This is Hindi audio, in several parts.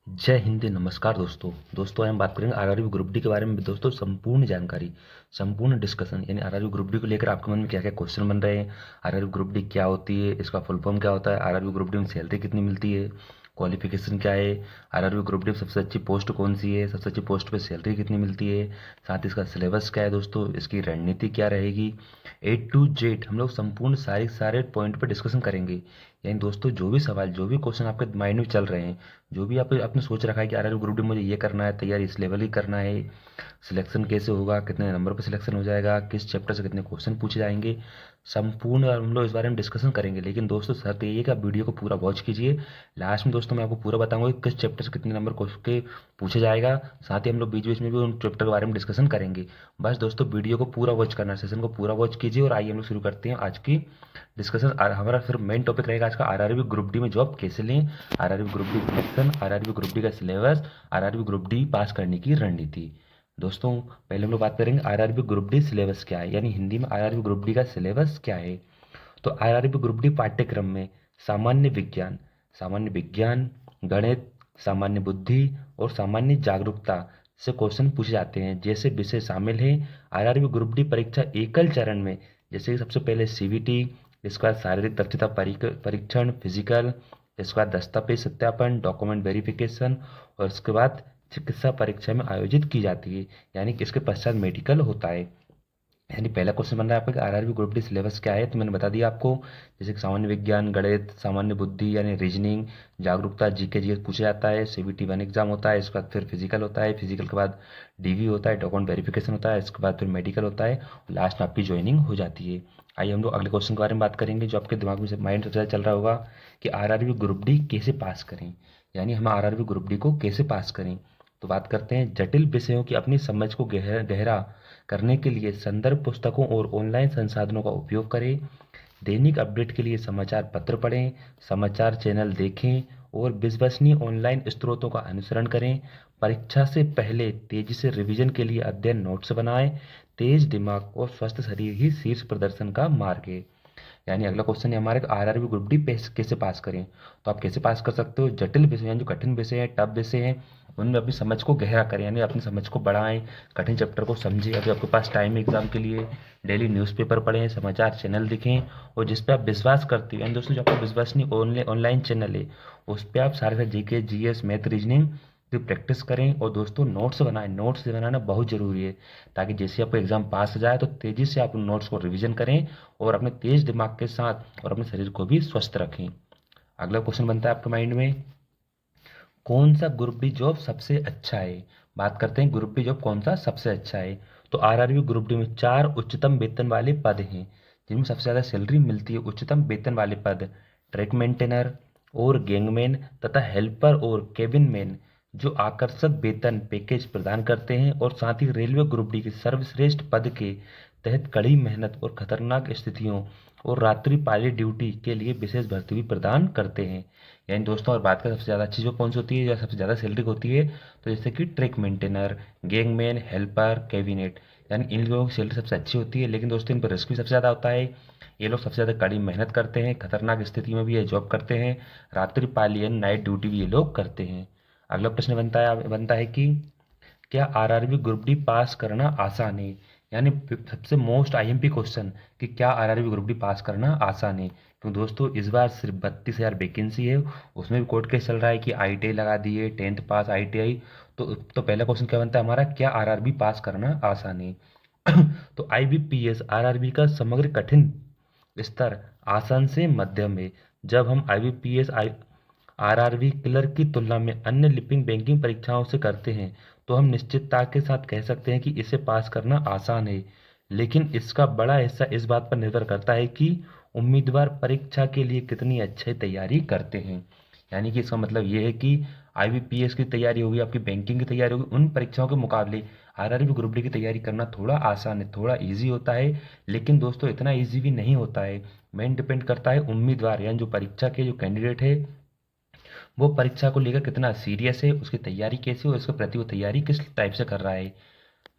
जय हिंद, नमस्कार दोस्तों आज हम बात करेंगे आरआरबी ग्रुप डी के बारे में। दोस्तों संपूर्ण जानकारी, संपूर्ण डिस्कशन यानी आरआरबी ग्रुप डी को लेकर आपके मन में क्या क्या क्वेश्चन बन रहे हैं, आरआरबी ग्रुप डी क्या होती है, इसका फुल फॉर्म क्या होता है, आरआरबी ग्रुप डी में सैलरी कितनी मिलती है, क्वालिफिकेशन क्या है, आरआरबी ग्रुप डी में सबसे अच्छी पोस्ट कौन सी है, सबसे अच्छी पोस्ट पे सैलरी कितनी मिलती है, साथ ही इसका सिलेबस क्या है दोस्तों, इसकी रणनीति क्या रहेगी, A to Z हम लोग संपूर्ण सारे पॉइंट पर डिस्कशन करेंगे। यानी दोस्तों जो भी सवाल, जो भी क्वेश्चन आपके माइंड में चल रहे हैं, जो भी आपने सोच रखा है कि आरआरबी ग्रुप डी मुझे ये करना है, तैयारी इस लेवल ही करना है, सिलेक्शन कैसे होगा, कितने नंबर पर सिलेक्शन हो जाएगा, किस चैप्टर से कितने क्वेश्चन पूछे जाएंगे, संपूर्ण हम लोग इस बारे में डिस्कशन करेंगे। लेकिन दोस्तों शर्त ये है कि आप वीडियो को पूरा वॉच कीजिए। लास्ट में दोस्तों मैं आपको पूरा बताऊंगा कि किस चैप्टर से कितने नंबर के पूछे जाएगा। साथ ही हम लोग बीच बीच में भी उन चैप्टर के बारे में डिस्कशन करेंगे। बस दोस्तों वीडियो को पूरा वॉच करना, सेशन को पूरा वॉच कीजिए। और आइए हम लोग शुरू करते हैं आज की डिस्कशन। हमारा फिर मेन टॉपिक रहेगा आज का आरआरबी ग्रुप डी में जॉब कैसे लें, RRB group D selection, RRB group D का सिलेबस, आरआरबी ग्रुप डी पास करने की रणनीति। दोस्तों पहले हम लोग बात करेंगे आरआरबी ग्रुप डी सिलेबस क्या है, यानी हिंदी में आरआरबी ग्रुप डी का सिलेबस क्या है। तो आरआरबी ग्रुप डी पाठ्यक्रम में सामान्य विज्ञान, गणित, सामान्य बुद्धि और सामान्य जागरूकता से क्वेश्चन पूछे जाते हैं। जैसे विषय शामिल हैं आरआरबी ग्रुप डी परीक्षा एकल चरण में, जैसे कि सबसे पहले सीवीटी, इसके बाद शारीरिक दक्षता परीक्षण फिजिकल, इसके बाद दस्तावेज सत्यापन डॉक्यूमेंट वेरिफिकेशन, और इसके बाद चिकित्सा परीक्षा में आयोजित की जाती है, यानी कि इसके पश्चात मेडिकल होता है। यानी पहला क्वेश्चन बन रहा है आपका कि आरआरबी ग्रुप डी सिलेबस क्या है, तो मैंने बता दिया आपको। जैसे कि सामान्य विज्ञान, गणित, सामान्य बुद्धि यानी रीजनिंग, जागरूकता जीके जीएस पूछा जाता है, सीबीटी 1 एग्जाम होता है, इसके बाद फिर फिजिकल होता है, फिजिकल के बाद डीवी होता है, डॉक्यूमेंट वेरिफिकेशन होता है, इसके बाद फिर मेडिकल होता है, और लास्ट में आपकी ज्वाइनिंग हो जाती है। आइए हम लोग अगले क्वेश्चन के बारे में बात करेंगे जो आपके दिमाग में माइंड सबसे ज़्यादा चल रहा होगा कि आरआरबी ग्रुप डी कैसे पास करें, यानी हम आरआरबी ग्रुप डी को कैसे पास करें। तो बात करते हैं जटिल विषयों की अपनी समझ को गहरा करने के लिए संदर्भ पुस्तकों और ऑनलाइन संसाधनों का उपयोग करें। दैनिक अपडेट के लिए समाचार पत्र पढ़ें, समाचार चैनल देखें और विश्वसनीय ऑनलाइन स्रोतों का अनुसरण करें। परीक्षा से पहले तेजी से रिवीजन के लिए अध्ययन नोट्स बनाएं। तेज दिमाग और स्वस्थ शरीर ही शीर्ष प्रदर्शन का मार्ग है। यानी अगला क्वेश्चन है हमारे आरआरबी ग्रुप डी कैसे पास करें। तो आप कैसे पास कर सकते हो, जटिल विषय यानी जो कठिन विषय है, टफ विषय है, उनमें अपनी समझ को गहरा करें, यानी अपनी समझ को बढ़ाएं, कठिन चैप्टर को समझें। अभी आपके पास टाइम है एग्जाम के लिए, डेली न्यूज़पेपर पढ़ें, समाचार चैनल देखें, और जिस पे आप विश्वास करते हो, यानी दोस्तों जो आपका विश्वसनीय ऑनलाइन चैनल है उस पर आप सारे जीके जीएस मैथ रीजनिंग की प्रैक्टिस करें। और दोस्तों नोट्स बनाएं, नोट्स बनाना बहुत ज़रूरी है, ताकि जैसे आपको एग्जाम पास हो जाए तो तेज़ी से आप उन नोट्स को रिवीजन करें और अपने तेज दिमाग के साथ और अपने शरीर को भी स्वस्थ रखें। अगला क्वेश्चन बनता है आपके माइंड में, कौन सा ग्रुप डी जॉब सबसे अच्छा है। बात करते हैं ग्रुप डी जॉब कौन सा सबसे अच्छा है। तो आरआरबी ग्रुप डी में 4 उच्चतम वेतन वाले पद हैं जिनमें सबसे ज़्यादा सैलरी मिलती है। उच्चतम वेतन वाले पद ट्रैक मेंटेनर और गैंगमैन तथा हेल्पर और केबिन मैन, जो आकर्षक वेतन पैकेज प्रदान करते हैं, और साथ ही रेलवे ग्रुप डी के सर्वश्रेष्ठ पद के तहत कड़ी मेहनत और खतरनाक स्थितियों और रात्रि पाली ड्यूटी के लिए विशेष भर्ती भी प्रदान करते हैं। यानी दोस्तों और बात करें सबसे ज़्यादा अच्छी जो कौन सी होती है या सबसे ज़्यादा सैलरी होती है, तो जैसे कि track maintainer, gangman, helper, cabinet, यानी इन लोगों की सैलरी सबसे अच्छी होती है। लेकिन दोस्तों इन पर रिस्क भी सबसे ज़्यादा होता है। ये लोग सबसे ज़्यादा कड़ी मेहनत करते हैं, खतरनाक स्थिति में भी ये जॉब करते हैं, रात्रि पाली यानी नाइट ड्यूटी भी ये लोग करते हैं। अगला प्रश्न बनता है कि क्या आरआरबी ग्रुप डी पास करना आसान है, यानी सबसे मोस्ट आईएमपी क्वेश्चन कि क्या आरआरबी ग्रुप डी पास करना आसान है। तो दोस्तों इस बार सिर्फ 32,000 वैकेंसी है, उसमें भी कोर्ट केस चल रहा है कि आईटीआई लगा दिए, 10th पास आईटीआई। तो पहला क्वेश्चन क्या बनता है हमारा, क्या आरआरबी पास करना आसान है। तो आईबीपीएस आरआरबी का समग्र कठिन स्तर आसान से मध्यम है। जब हम आईबीपीएस आरआरबी क्लर्क की तुलना में अन्य लिपिंग बैंकिंग परीक्षाओं से करते हैं तो हम निश्चितता के साथ कह सकते हैं कि इसे पास करना आसान है। लेकिन इसका बड़ा हिस्सा इस बात पर निर्भर करता है कि उम्मीदवार परीक्षा के लिए कितनी अच्छी तैयारी करते हैं। यानी कि इसका मतलब ये है कि आईबीपीएस की तैयारी होगी, आपकी बैंकिंग की तैयारी होगी, उन परीक्षाओं के मुकाबले आरआरबी ग्रुप डी की तैयारी करना थोड़ा आसान है, थोड़ा इजी होता है। लेकिन दोस्तों इतना इजी भी नहीं होता है। मेन डिपेंड करता है उम्मीदवार यानी जो परीक्षा के जो कैंडिडेट है वो परीक्षा को लेकर कितना सीरियस है, उसकी तैयारी कैसी है और उसके प्रति वो तैयारी किस टाइप से कर रहा है।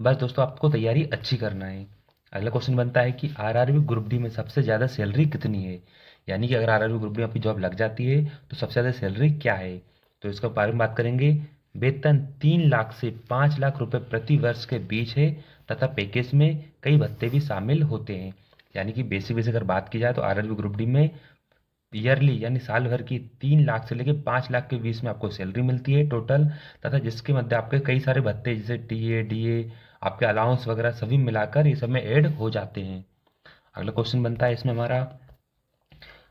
बस दोस्तों आपको तैयारी अच्छी करना है। अगला क्वेश्चन बनता है कि आरआरबी ग्रुप डी में सबसे ज़्यादा सैलरी कितनी है, यानी कि अगर आरआरबी ग्रुप डी में आपकी जॉब लग जाती है तो सबसे ज़्यादा सैलरी क्या है। तो इसका बारे में बात करेंगे। वेतन 3 लाख से 5 लाख रुपए प्रति वर्ष के बीच है तथा पैकेज में कई भत्ते भी शामिल होते हैं। यानी कि बेसिक अगर बात की जाए तो आरआरबी ग्रुप डी में ईयरली यानी साल भर की 3 लाख से लेकर 5 लाख के बीच में आपको सैलरी मिलती है टोटल, तथा जिसके मध्य आपके कई सारे भत्ते जैसे टीए डीए आपके अलाउंस वगैरह सभी मिलाकर ये सब में ऐड हो जाते हैं। अगला क्वेश्चन बनता है इसमें हमारा,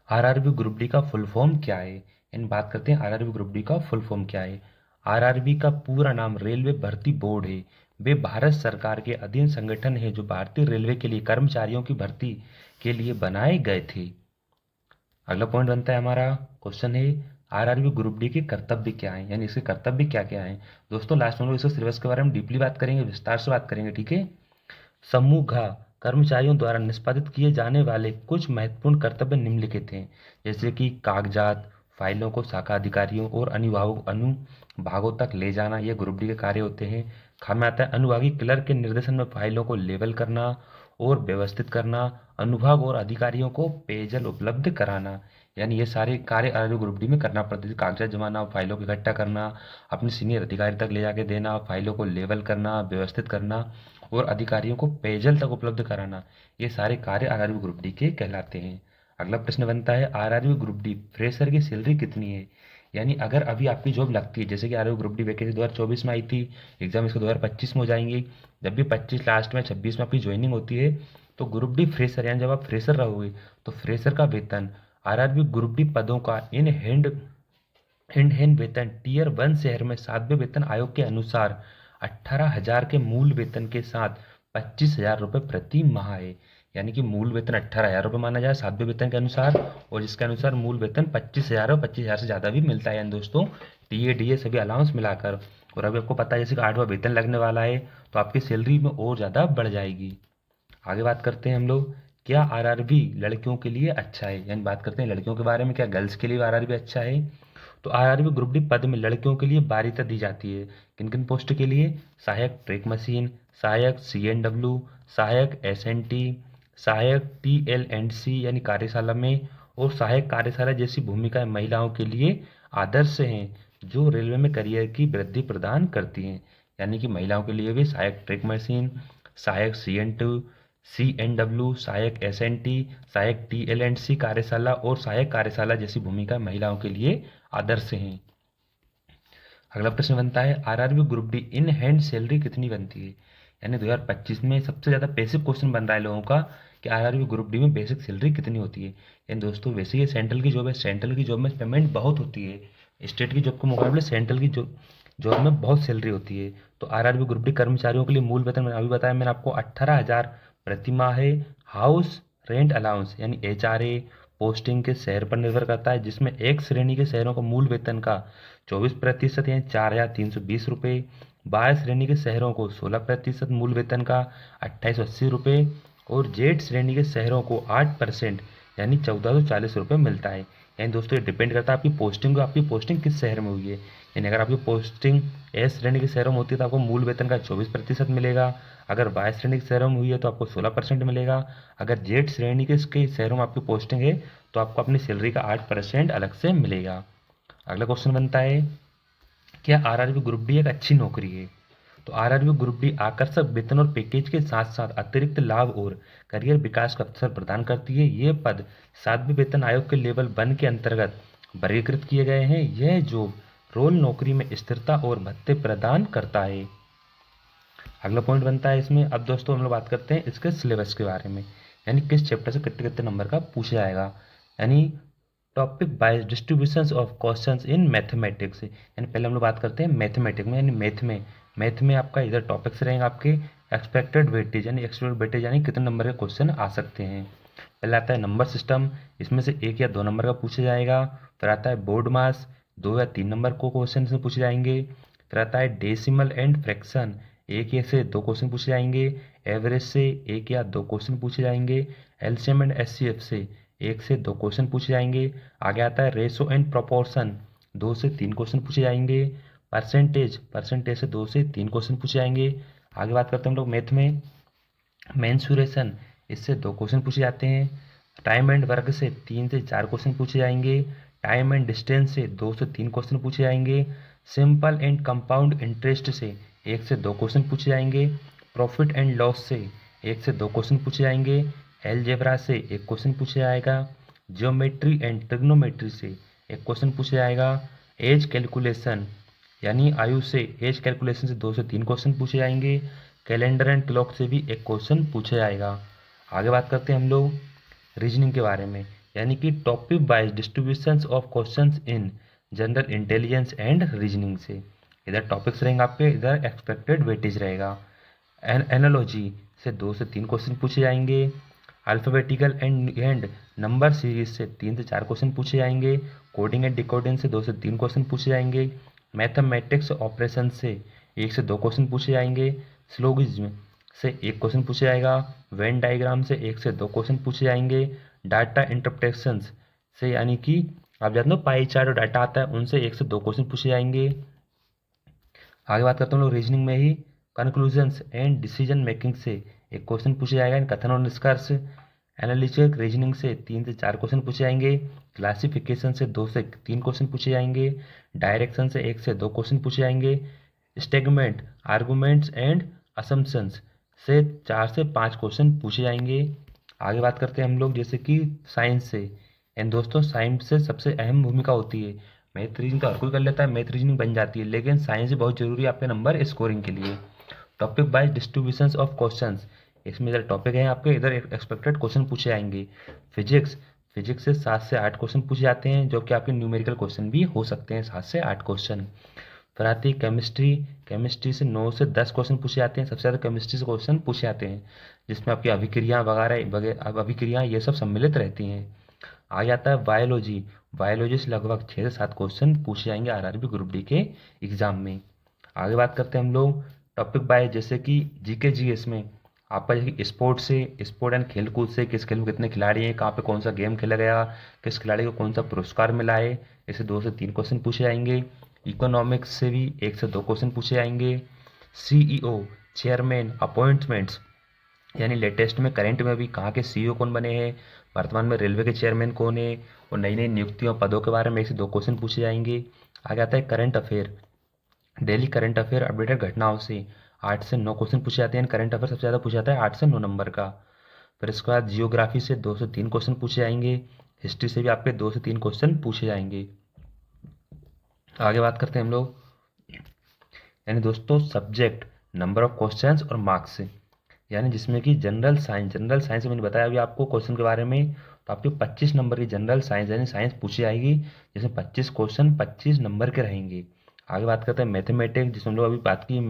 आरआरबी ग्रुप डी का फुल फॉर्म क्या है। इन बात करते हैं आरआरबी ग्रुप डी का फुल फॉर्म क्या है। आरआरबी का पूरा नाम रेलवे भर्ती बोर्ड है। वे भारत सरकार के अधीन संगठन है जो भारतीय रेलवे के लिए कर्मचारियों की भर्ती के लिए बनाए गए थे। अगला पॉइंट बनता है हमारा, क्वेश्चन है आरआरबी ग्रुप डी के कर्तव्य क्या है, यानी इसके कर्तव्य क्या क्या है। दोस्तों लास्ट में हम लोग इसके सिलेबस के बारे में डीपली बात करेंगे, विस्तार से बात करेंगे, ठीक है। समूह घ कर्मचारियों द्वारा निष्पादित किए जाने वाले कुछ महत्वपूर्ण कर्तव्य निम्नलिखित हैं, जैसे कि कागजात फाइलों को शाखा अधिकारियों और अनुभागों तक ले जाना, ये ग्रुप डी के कार्य होते हैं। ख में आता है अनुभागीय क्लर्क के निर्देशन में फाइलों को लेबल करना और व्यवस्थित करना, अनुभाग और अधिकारियों को पेयजल उपलब्ध कराना, यानी ये सारे कार्य आरआरबी ग्रुप डी में करना पड़ते थे। कागजात जमाना, फाइलों को इकट्ठा करना, अपने सीनियर अधिकारी तक ले जाके देना, फाइलों को लेबल करना, व्यवस्थित करना और अधिकारियों को पेयजल तक उपलब्ध कराना, ये सारे कार्य आरआरबी ग्रुप डी के कहलाते हैं। अगला प्रश्न बनता है आरआरबी ग्रुप डी फ्रेशर की सैलरी कितनी है। यानी अगर अभी आपकी जॉब लगती है, जैसे कि आरआरबी ग्रुप डी वैकेंसी 2024 में आई थी, एग्जाम इसको 2025 में हो जाएंगी, जब भी 25 लास्ट में 26 में आपकी ज्वाइनिंग होती है तो ग्रुप डी फ्रेशर यानी जब आप फ्रेशर रहोगे तो फ्रेशर का वेतन आरआरबी ग्रुप डी पदों का इन हैंड वेतन टीयर 1 शहर में 7वें वेतन आयोग के अनुसार 18,000 के मूल वेतन के साथ 25,000 रुपये प्रति माह है। यानी कि मूल वेतन 18,000 रुपये माना जाए 7वें वेतन के अनुसार, और जिसके अनुसार मूल वेतन 25,000 और 25,000 से ज़्यादा भी मिलता है, यानी दोस्तों टीए डीए सभी अलाउंस मिलाकर। और अभी आपको पता है जैसे कि 8वां वेतन लगने वाला है तो आपकी सैलरी में और ज़्यादा बढ़ जाएगी। आगे बात करते हैं हम लोग, क्या आरआरबी लड़कियों के लिए अच्छा है, यानी बात करते हैं लड़कियों के बारे में, क्या गर्ल्स के लिए आरआरबी अच्छा है। तो आरआरबी ग्रुप डी पद में लड़कियों के लिए वरीयता दी जाती है। किन किन पोस्ट के लिए, सहायक ट्रैक मशीन, सहायक सीएनडब्ल्यू, सहायक एसएनटी, सहायक टीएलएंडसी यानी कार्यशाला में, और सहायक कार्यशाला जैसी भूमिकाएं महिलाओं के लिए आदर्श हैं जो रेलवे में करियर की वृद्धि प्रदान करती हैं। यानी कि महिलाओं के लिए भी सहायक ट्रैक मशीन, सहायक सीएनडब्ल्यू, सहायक एसएनटी, सहायक टीएलएंडसी कार्यशाला और सहायक कार्यशाला जैसी भूमिका महिलाओं के लिए आदर्श हैं। अगला प्रश्न बनता है RRB group D in hand salary कितनी बनती है। यानी 2025 में सबसे ज़्यादा बेसिक क्वेश्चन बन रहा है लोगों का कि आरआरबी ग्रुप डी में बेसिक सैलरी कितनी होती है। यानी दोस्तों वैसे ये सेंट्रल की जॉब है, सेंट्रल की जॉब में पेमेंट बहुत होती है, स्टेट की जॉब के मुकाबले सेंट्रल की जॉब में बहुत सैलरी होती है। तो आरआरबी ग्रुप डी कर्मचारियों के लिए मूल वेतन मैंने अभी बताया मैंने आपको 18,000 प्रति माह है। हाउस रेंट अलाउंस यानी एचआरए पोस्टिंग के शहर पर निर्भर करता है, जिसमें एक श्रेणी के शहरों को मूल वेतन का 24% यानी 4,320 रुपये, 22 श्रेणी के शहरों को 16% मूल वेतन का 2,880 रुपये, और जेड श्रेणी के शहरों को 8% यानी 1,440 रुपये मिलता है। यानी दोस्तों ये डिपेंड करता है आपकी पोस्टिंग किस शहर में हुई है। यानी अगर आपकी पोस्टिंग एस श्रेणी के शहरों में होती है तो आपको मूल वेतन का 24% मिलेगा, अगर वाई श्रेणी के शहरों में हुई है तो आपको 16% मिलेगा, अगर जेड श्रेणी के शहरों में आपकी पोस्टिंग है तो आपको अपनी सैलरी का 8% अलग से मिलेगा। अगला क्वेश्चन बनता है क्या आरआरबी ग्रुप डी एक अच्छी नौकरी है। तो आरआरबी ग्रुप डी आकर्षक वेतन और पैकेज के साथ साथ अतिरिक्त लाभ और करियर विकास का अवसर प्रदान करती है। ये पद 7वें वेतन आयोग के लेवल 1 के अंतर्गत वर्गीकृत किए गए हैं। यह जॉब रोल नौकरी में स्थिरता और भत्ते प्रदान करता है। अगला पॉइंट बनता है इसमें, अब दोस्तों हम लोग बात करते हैं इसके सिलेबस के बारे में, यानी किस चैप्टर से कितने कितने नंबर का पूछा जाएगा। यानी topic wise distributions of questions in mathematics, यानी पहले हम लोग बात करते हैं मैथमेटिक्स में, यानी मैथ में आपका इधर टॉपिक्स रहेंगे आपके एक्सपेक्टेड वेटेज यानी कितने नंबर के क्वेश्चन आ सकते हैं। पहले आता है नंबर सिस्टम, इसमें से 1 या 2 नंबर का पूछा जाएगा। फिर आता है बोर्ड मास, 2 या 3 नंबर को क्वेश्चन से पूछे जाएंगे। फिर आता है डेसिमल एंड फ्रैक्शन, 1 या से 2 क्वेश्चन पूछे जाएंगे। एवरेज से 1 या 2 क्वेश्चन पूछे जाएंगे। एलसीएम एंड एचसीएफ से 1 से 2 क्वेश्चन पूछे जाएंगे। आगे आता है रेशो एंड प्रोपोर्शन, 2 से 3 क्वेश्चन पूछे जाएंगे। परसेंटेज से 2 से 3 क्वेश्चन पूछे जाएंगे। आगे बात करते हैं हम लोग मैथ में मेंसुरेशन, इससे 2 क्वेश्चन पूछे जाते हैं। टाइम एंड वर्क से 3 से 4 क्वेश्चन पूछे जाएंगे। टाइम एंड डिस्टेंस से 2 से 3 क्वेश्चन पूछे जाएंगे। सिंपल एंड कंपाउंड इंटरेस्ट से 1 से 2 क्वेश्चन पूछे जाएंगे। प्रॉफिट एंड लॉस से 1 से 2 क्वेश्चन पूछे जाएंगे। एलजेब्रा से 1 क्वेश्चन पूछा जाएगा। जियोमेट्री एंड ट्रिग्नोमेट्री से 1 क्वेश्चन पूछा जाएगा। एज कैलकुलेशन यानी आयु से एज कैलकुलेशन से 2 से 3 क्वेश्चन पूछे जाएंगे। कैलेंडर एंड क्लॉक से भी 1 क्वेश्चन पूछा जाएगा। आगे बात करते हैं हम लोग रीजनिंग के बारे में, यानी कि topic wise distributions of questions in general intelligence and reasoning से। इधर टॉपिक्स रहेंगे आपके, इधर एक्सपेक्टेड वेटेज रहेगा। एनालॉजी से 2 से 3 क्वेश्चन पूछे जाएंगे। अल्फ़ाबेटिकल एंड नंबर सीरीज से 3 से 4 क्वेश्चन पूछे जाएंगे। कोडिंग एंड डिकोडिंग से 2 से 3 क्वेश्चन पूछे जाएंगे। मैथमेटिक्स ऑपरेशन से 1 से 2 क्वेश्चन पूछे जाएंगे। स्लोगिज्म से 1 क्वेश्चन पूछा जाएगा। वेन डायग्राम से 1 से 2 क्वेश्चन पूछे जाएंगे। डाटा इंटरप्रेशन से यानी कि आप जानते हो पाई चार्ट और डाटा आता है, उनसे 1 से 2 क्वेश्चन पूछे जाएंगे। आगे बात करते हैं लोग रीजनिंग में ही कंक्लूजन्स एंड डिसीजन मेकिंग से 1 क्वेश्चन पूछे जाएगा। कथन और निष्कर्ष। एनालिटिक रीजनिंग से 3 से 4 क्वेश्चन पूछे जाएंगे। क्लासिफिकेशन से 2 से 3 क्वेश्चन पूछे जाएंगे। डायरेक्शन से 1 से 2 क्वेश्चन पूछे जाएंगे। स्टेगमेंट आर्गूमेंट्स एंड असम्पशंस से 4 से 5 क्वेश्चन पूछे जाएंगे। आगे बात करते हैं हम लोग जैसे कि साइंस से। एंड दोस्तों साइंस से सबसे अहम भूमिका होती है। मैथ रीजनिंग तो हर कोई कर लेता है, मैथ रीजनिंग बन जाती है, लेकिन साइंस भी बहुत जरूरी है आपके नंबर स्कोरिंग के लिए। Topic by distributions of questions, इसमें इधर टॉपिक है आपके, इधर एक्सपेक्टेड क्वेश्चन पूछे जाएंगे। फिजिक्स फिजिक्स से 7 से 8 क्वेश्चन पूछे जाते हैं, जो कि आपके न्यूमेरिकल क्वेश्चन भी हो सकते हैं 7 से 8 क्वेश्चन। फिर आती है केमिस्ट्री। केमिस्ट्री से 9 से 10 क्वेश्चन पूछे जाते हैं, सबसे ज़्यादा केमिस्ट्री से क्वेश्चन पूछे जाते हैं, जिसमें आपकी अभिक्रिया वगैरह अभिक्रिया ये सब सम्मिलित रहती हैं। आ जाता है बायोलॉजी। बायोलॉजी से लगभग 6 से 7 क्वेश्चन पूछे जाएंगे आरआरबी ग्रुप डी के एग्जाम में। आगे बात करते हैं हम लोग टॉपिक बाय जैसे कि जीके जीएस में आपका जैसे स्पोर्ट से, स्पोर्ट एंड खेल कूद से किस खेल में कितने खिलाड़ी हैं, कहाँ पे कौन सा गेम खेला गया, किस खिलाड़ी को कौन सा पुरस्कार मिला है, ऐसे 2 से 3 क्वेश्चन पूछे जाएंगे। इकोनॉमिक्स से भी 1 से 2 क्वेश्चन पूछे जाएंगे। सीईओ चेयरमैन अपॉइंटमेंट्स यानी लेटेस्ट में करंट में भी कहाँ के सीईओ कौन बने हैं, वर्तमान में रेलवे के चेयरमैन कौन है, और नई नई नियुक्तियों पदों के बारे में 1 से 2 क्वेश्चन पूछे जाएंगे। आगे आता है current affair. Daily current affair updated घटनाओं से 8 से 9 क्वेश्चन पूछे जाते हैं। करंट अफेयर सबसे ज़्यादा पूछा जाता है 8 से 9 नंबर का। फिर इसके बाद जियोग्राफी से 2 से 3 क्वेश्चन पूछे जाएंगे। हिस्ट्री से भी आपके 2 से 3 क्वेश्चन पूछे जाएंगे। आगे बात करते हैं हम लोग यानी दोस्तों सब्जेक्ट, नंबर ऑफ क्वेश्चंस और मार्क्स, यानी जिसमें कि जनरल साइंस मैंने बताया अभी आपको क्वेश्चन के बारे में, तो आपके 25 नंबर की जनरल साइंस यानी साइंस पूछी जाएगी, जिसमें 25 क्वेश्चन 25 नंबर के रहेंगे। आगे बात करते हैं मैथमेटिक्स, जिसमें हम लोग अभी बात की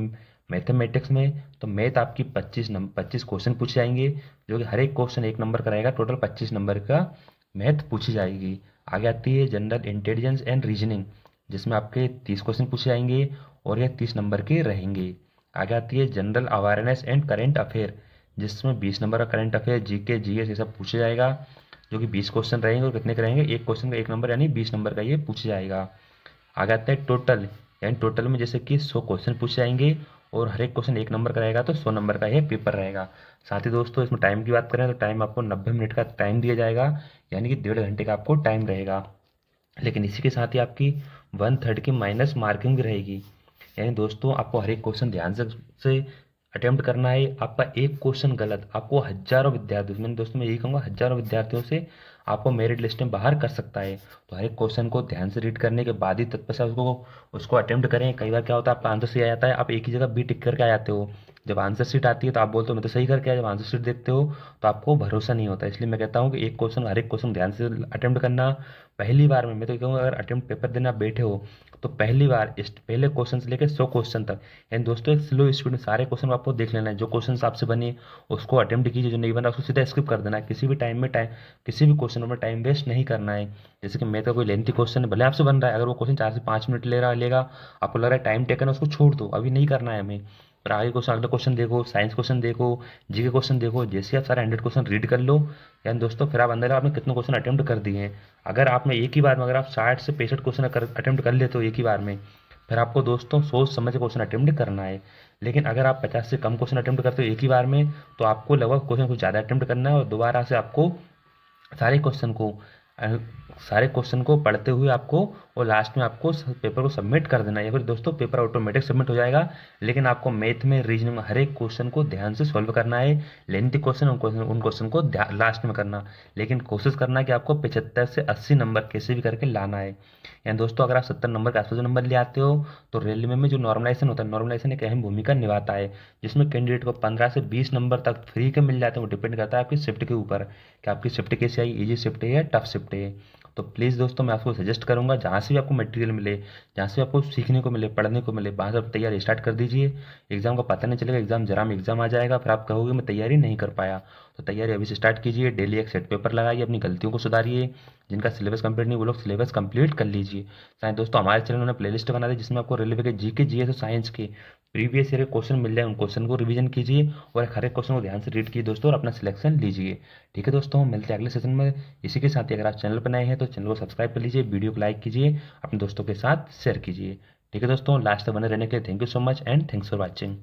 मैथमेटिक्स में, तो मैथ आपकी 25 क्वेश्चन पूछे जाएंगे, जो कि हर एक क्वेश्चन 1 नंबर का रहेगा, टोटल 25 नंबर का मैथ पूछी जाएगी। आगे आती है जनरल इंटेलिजेंस एंड रीजनिंग, जिसमें आपके 30 क्वेश्चन पूछे जाएंगे और यह 30 नंबर के रहेंगे। आगे आती है general awareness and current affair, जिसमें 20 नंबर का करंट अफेयर जीके जीएस ये सब पूछा जाएगा, जो कि 20 क्वेश्चन रहेंगे और कितने के रहेंगे, एक क्वेश्चन का 1 नंबर यानी 20 नंबर का ये पूछा जाएगा। आगे आता है टोटल, यानी टोटल में जैसे कि 100 क्वेश्चन पूछे जाएंगे और हर एक क्वेश्चन 1 नंबर का रहेगा, तो 100 नंबर का ये पेपर रहेगा। साथ ही दोस्तों इसमें टाइम की बात करें तो टाइम आपको 90 मिनट का टाइम दिया जाएगा, यानी कि 1.5 घंटे का आपको टाइम रहेगा। लेकिन इसी के साथ ही आपकी 1/3 की माइनस मार्किंग भी रहेगी, यानी दोस्तों आपको हर एक क्वेश्चन ध्यान से अटेम्प्ट करना है। आपका एक क्वेश्चन गलत आपको हजारों विद्यार्थियों, मैंने दोस्तों मैं यही कहूँगा हजारों विद्यार्थियों से आपको मेरिट लिस्ट में बाहर कर सकता है। तो हर एक क्वेश्चन को ध्यान से रीड करने के बाद ही तत्पश्चात उसको अटेम्प्ट करें। कई बार क्या होता है आपका आंसर सही आ जाता है, आप एक ही जगह बी टिक करके आ जाते हो, जब आंसर शीट आती है तो आप बोलते हो मैं तो सही करके आया, जब आंसर शीट देखते हो तो आपको भरोसा नहीं होता। इसलिए मैं कहता हूँ कि एक क्वेश्चन हर एक क्वेश्चन ध्यान से अटेम्प्ट करना। पहली बार में मैं तो कहूँगा अगर अटेम्प्ट पेपर देना बैठे हो तो पहली बार इस पहले क्वेश्चन से लेकर 100 क्वेश्चन तक, यानी दोस्तों एक स्लो स्पीड में सारे क्वेश्चन आपको देख लेना है। जो क्वेश्चन आपसे बने उसको अटेम्प्ट कीजिए, जो नहीं बना उसको सीधा स्किप कर देना है। किसी भी किसी भी क्वेश्चन में टाइम वेस्ट नहीं करना है। जैसे कि मैथ का कोई लेंथी क्वेश्चन भले आपसे बन रहा है, अगर वो क्वेश्चन 4 से 5 मिनट लेगा, आपको लग रहा है टाइम टेकन है, उसको छोड़ दो, अभी नहीं करना है हमें। पर आगे क्वेश्चन अगला क्वेश्चन देखो, साइंस क्वेश्चन देखो, जीके क्वेश्चन देखो, जैसे आप सारे 100 क्वेश्चन रीड कर लो, यानी दोस्तों फिर आप अंदर आपने कितने क्वेश्चन अटेम्प्ट कर दिए हैं। अगर आपने एक ही बार में अगर आप 60 से 65 क्वेश्चन अटेम्प्ट कर लेते हो एक ही बार में, फिर आपको दोस्तों सोच समझ के क्वेश्चन अटेम्प्ट करना है। लेकिन अगर आप 50 से कम क्वेश्चन अटेम्प्ट करते हो एक ही बार में, तो आपको लगभग क्वेश्चन कुछ ज़्यादा अटेम्प्ट करना है और दोबारा से आपको सारे क्वेश्चन को सारे क्वेश्चन को पढ़ते हुए आपको और लास्ट में आपको पेपर को सबमिट कर देना है, या फिर दोस्तों पेपर ऑटोमेटिक सबमिट हो जाएगा। लेकिन आपको मैथ में, रीजनिंग में हर एक क्वेश्चन को ध्यान से सॉल्व करना है। लेंथी क्वेश्चन उन क्वेश्चन को लास्ट में करना, लेकिन कोशिश करना है कि आपको 75 से 80 नंबर कैसे भी करके लाना है। यानी दोस्तों अगर आप 70 नंबर के आसपास जो नंबर ले आते हो तो रेलवे में जो नॉर्मलाइजेशन होता है, नॉर्मलाइजेशन एक अहम भूमिका निभाता है, जिसमें कैंडिडेट को 15 से 20 नंबर तक फ्री के मिल जाते हैं। वो डिपेंड करता है आपकी शिफ्ट के ऊपर कि आपकी शिफ्ट कैसी आई, ईजी शिफ्ट है या टफ शिफ्ट है। तो प्लीज़ दोस्तों मैं आपको सजेस्ट करूंगा, जहाँ से भी आपको मटेरियल मिले, जहाँ से आपको सीखने को मिले, पढ़ने को मिले, वहाँ से आप तैयारी स्टार्ट कर दीजिए। एग्जाम का पता नहीं चलेगा, एग्जाम जरा में एग्जाम आ जाएगा, फिर आप कहोगे मैं तैयारी नहीं कर पाया। तो तैयारी अभी से स्टार्ट कीजिए, डेली एक सेट पेपर लगाइए, अपनी गलतियों को सुधारिए। जिनका सिलेबस कंप्लीट नहीं वो लोग सिलेबस कंप्लीट कर लीजिए। साइंस दोस्तों हमारे चैनल में प्लेलिस्ट बना दी जिसमें आपको रेलवे के जीके, जीएस और साइंस के प्रीवियस ईयर के क्वेश्चन मिल जाए, उन क्वेश्चन को रिवीजन कीजिए और हर एक क्वेश्चन को ध्यान से रीड कीजिए दोस्तों, और अपना सिलेक्शन लीजिए। ठीक है दोस्तों, मिलते हैं अगले सेशन में। इसी के साथ ही अगर आप चैनल पर नए हैं तो चैनल को सब्सक्राइब कर लीजिए, वीडियो को लाइक कीजिए, अपने दोस्तों के साथ शेयर कीजिए। ठीक है दोस्तों, लास्ट तक बने रहने के लिए thank you so much and thanks for watching.